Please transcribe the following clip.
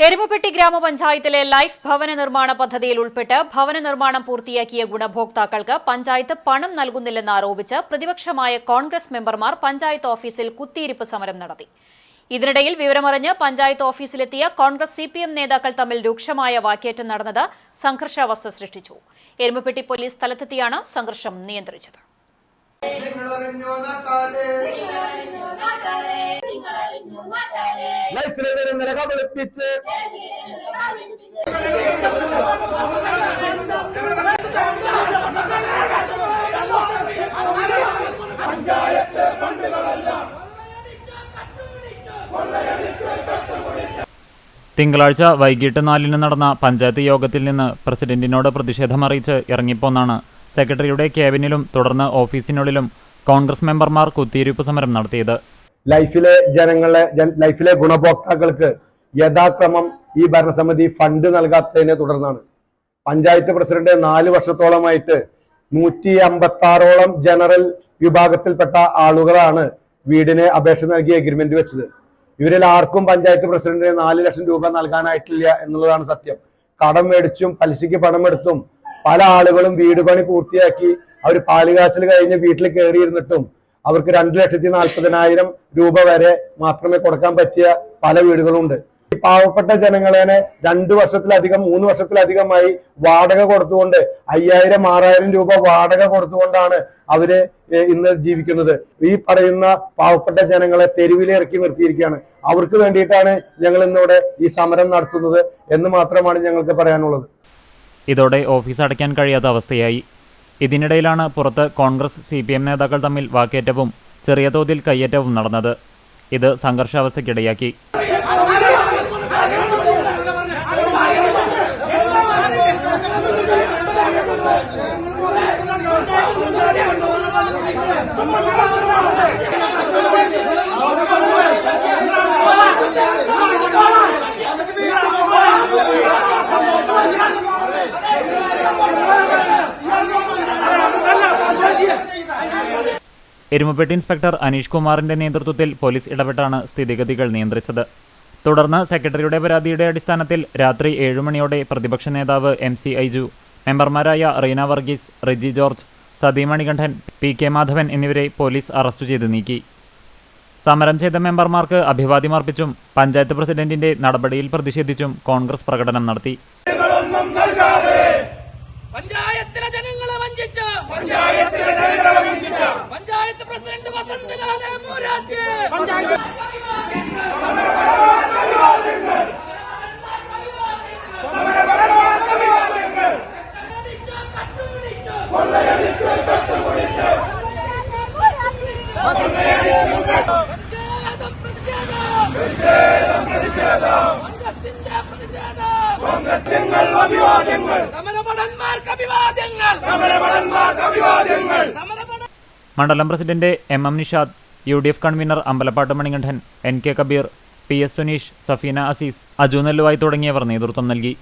എരുമപ്പെട്ടി ഗ്രാമപഞ്ചായത്തിലെ ലൈഫ് ഭവന നിർമ്മാണ പദ്ധതിയിൽ ഉൾപ്പെട്ട് ഭവന നിർമ്മാണം പൂർത്തിയാക്കിയ ഗുണഭോക്താക്കൾക്ക് പഞ്ചായത്ത് പണം നൽകുന്നില്ലെന്ന് ആരോപിച്ച് പ്രതിപക്ഷമായ കോൺഗ്രസ് മെമ്പർമാർ പഞ്ചായത്ത് ഓഫീസിൽ കുത്തിയിരിപ്പ് സമരം നടത്തി. ഇതിനിടയിൽ വിവരമറിഞ്ഞ് പഞ്ചായത്ത് ഓഫീസിലെത്തിയ കോൺഗ്രസ് CPM നേതാക്കൾ തമ്മിൽ രൂക്ഷമായ വാക്കേറ്റം നടന്നത് സംഘർഷാവസ്ഥ സൃഷ്ടിച്ചു. എരുമപ്പെട്ടി പോലീസ് സ്ഥലത്തെത്തിയാണ് സംഘർഷം നിയന്ത്രിച്ചത്. തിങ്കളാഴ്ച വൈകിട്ട് 4-ന് നടന്ന പഞ്ചായത്ത് യോഗത്തിൽ നിന്ന് പ്രസിഡന്റിനോട് പ്രതിഷേധമറിയിച്ച് ഇറങ്ങിപ്പോന്നാണ് സെക്രട്ടറിയുടെ ക്യാബിനിലും തുടർന്ന് ഓഫീസിനുള്ളിലും കോൺഗ്രസ് മെമ്പർമാർ കുത്തിയിരിപ്പ് സമരം നടത്തിയത്. ലൈഫിലെ ഗുണഭോക്താക്കൾക്ക് യഥാക്രമം ഈ ഭരണസമിതി ഫണ്ട് നൽകാത്തതിനെ തുടർന്നാണ് പഞ്ചായത്ത് പ്രസിഡന്റ് 4 വർഷത്തോളമായിട്ട് 156ഓളം ജനറൽ വിഭാഗത്തിൽപ്പെട്ട ആളുകളാണ് വീടിന് അപേക്ഷ നൽകി എഗ്രിമെന്റ് വെച്ചത്. ഇവരിൽ ആർക്കും പഞ്ചായത്ത് പ്രസിഡന്റിന് 4 ലക്ഷം രൂപ നൽകാനായിട്ടില്ല എന്നുള്ളതാണ് സത്യം. കടം മേടിച്ചും പലിശയ്ക്ക് പണമെടുത്തും പല ആളുകളും വീട് പണി പൂർത്തിയാക്കി അവർ പാലുകാച്ചൽ കഴിഞ്ഞ് വീട്ടിൽ കയറിയിരുന്നിട്ടും അവർക്ക് 2,40,000 രൂപ വരെ മാത്രമേ കൊടുക്കാൻ പറ്റിയ പല വീടുകളുണ്ട്. ഈ പാവപ്പെട്ട ജനങ്ങളെ 2 വർഷത്തിലധികം 3 വർഷത്തിലധികമായി വാടക കൊടുത്തുകൊണ്ട് 5,000-6,000 രൂപ വാടക കൊടുത്തുകൊണ്ടാണ് അവര് ഇന്ന് ജീവിക്കുന്നത്. ഈ പറയുന്ന പാവപ്പെട്ട ജനങ്ങളെ തെരുവിലിറക്കി നിർത്തിയിരിക്കുകയാണ്. അവർക്ക് വേണ്ടിയിട്ടാണ് ഞങ്ങൾ ഇന്നിവിടെ ഈ സമരം നടത്തുന്നത് എന്ന് മാത്രമാണ് ഞങ്ങൾക്ക് പറയാനുള്ളത്. ഇതോടെ ഓഫീസ് അടയ്ക്കാൻ കഴിയാത്ത അവസ്ഥയായി. ഇതിനിടയിലാണ് പുറത്ത് കോൺഗ്രസ് CPM നേതാക്കൾ തമ്മിൽ വാക്കേറ്റവും ചെറിയ തോതിൽ കയ്യേറ്റവും നടന്നത്. ഇത് സംഘർഷാവസ്ഥയ്ക്കിടയാക്കി. എരുമപ്പെട്ടി ഇൻസ്പെക്ടർ അനീഷ് കുമാറിന്റെ നേതൃത്വത്തിൽ പോലീസ് ഇടപെട്ടാണ് സ്ഥിതിഗതികൾ നിയന്ത്രിച്ചത്. തുടർന്ന് സെക്രട്ടറിയുടെ പരാതിയുടെ അടിസ്ഥാനത്തിൽ രാത്രി 7 മണിയോടെ പ്രതിപക്ഷ നേതാവ് MC ഐജു, മെമ്പർമാരായ റീന വർഗീസ്, റെജി ജോർജ്, സതി മണികണ്ഠൻ, PK മാധവൻ എന്നിവരെ പോലീസ് അറസ്റ്റ് ചെയ്ത് നീക്കി. സമരം ചെയ്ത മെമ്പർമാർക്ക് അഭിവാദ്യമർപ്പിച്ചും പഞ്ചായത്ത് പ്രസിഡന്റിന്റെ നടപടിയിൽ പ്രതിഷേധിച്ചും കോൺഗ്രസ് പ്രകടനം നടത്തി. പഞ്ചായത്തിലെ ജനങ്ങളെ വഞ്ചിച്ച പഞ്ചായത്ത് പ്രസിഡന്റ് വസന്തലാലെ പോരാട്ടെ മണ്ഡലം president MM Nishad, UDF convener Ambalappatt Manikandan, NK Kabeer, PS Suneesh, Safeena Azeez, Aju Nelluvayi തുടങ്ങിയവർ നേതൃത്വം നൽകി.